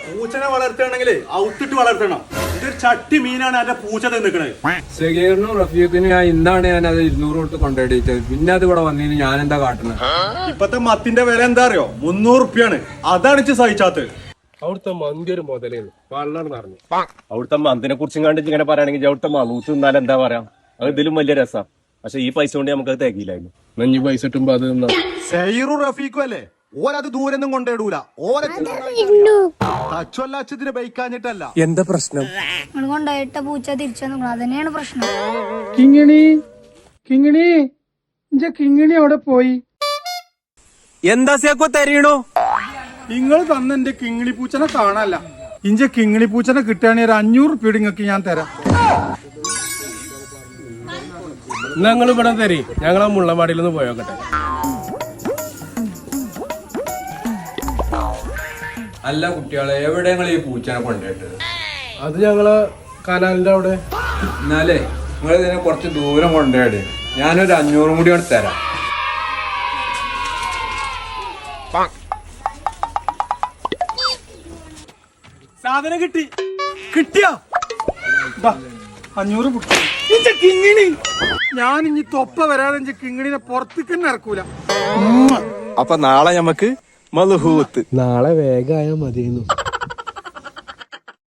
പൂച്ചനെ വളർത്തണമെങ്കിൽ ഔത്തിട്ട് വളർത്തണം. ഇതൊരു ചട്ടി മീനാണ് എന്റെ പൂച്ച നിൽക്കണത്. സഗീറിനും റഫീഖിനും ഇന്നാണ് ഞാൻ അത് 200 തൊട്ട് കൊണ്ടുപോയിട്ടത്. പിന്നെ അത് ഇവിടെ വന്നതിന് ഞാൻ എന്താ കാട്ടുന്നത്? ഇപ്പത്തെ മത്തിന്റെ വില എന്താ അറിയോ? 300 റുപ്യാണ്. അതാണ് ഇച്ച് സഹിച്ചാത്തത്. അവിടുത്തെ മന്തി ഒരു മുതലേന്ന് പള്ളാണ് പറഞ്ഞു. അവിടുത്തെ മന്തിനെ കുറിച്ചും കണ്ടിട്ട് ഇങ്ങനെ പറയുകയാണെങ്കിൽ അവിടുത്തെ മണൂത്ത് തിന്നാൽ എന്താ പറയാ, അത് ഇതിലും വലിയ രസമാണ്. പക്ഷെ ഈ പൈസ കൊണ്ട് നമുക്ക് അത് തികയില്ലായിരുന്നു. നെഞ്ഞി പൈസ ഇട്ടുമ്പോ അത് സൈറും റഫീഖും അല്ലേ? ഓരത് ദൂരൊന്നും കൊണ്ടിടൂല. ഓരോ തച്ചൊല്ലാച്ചതിന് ബൈക്കാഞ്ഞിട്ടല്ല. എന്താ പ്രശ്നം? കൊണ്ടായിട്ട പൂച്ച തിരിച്ചു അതന്നെയാണ് പ്രശ്നം. കിങ്ങിണി കിങ്ങിണി ഇഞ്ച കിങ്ങിണി അവിടെ പോയി. എന്താ സേക്കോ തരീണോ? നിങ്ങൾ തന്ന എന്റെ കിങ്ങിണി പൂച്ചനെ കാണാല്ല. ഇഞ്ച കിങ്ങിണി പൂച്ചനെ കിട്ടുകയാണെങ്കിൽ 500 റുപ്യ നിങ്ങൾക്ക് ഞാൻ തരാം. ഞങ്ങൾ ഇവിടെ തരി. ഞങ്ങൾ ആ മുള്ളമാടിയിലൊന്ന് പോയോക്കട്ടെ. അല്ല കുട്ടികളെ, എവിടെ നിങ്ങൾ ഈ പൂച്ചനെ കൊണ്ടുപോയിട്ടത്? അത് ഞങ്ങള് കനാലിന്റെ അവിടെ. എന്നാലേ നിങ്ങൾ ഇതിനെ കുറച്ച് ദൂരം കൊണ്ടുപോയിട്ട് ഞാനൊരു 500 കൂടി അവിടെ തരാം. സാധനം കിട്ടി. കിട്ടിയാ 500 ഇഞ്ച കിങ്ങിണി. ഞാൻ ഇനി തൊപ്പ വരാതെ ഇഞ്ച കിങ്ങിണിനെ പുറത്തേക്ക് തന്നെ ഇറക്കൂല. അപ്പൊ നാളെ നമുക്ക് മൽഹൂത്ത്. നാളെ വേഗമായ മതിയെന്നു.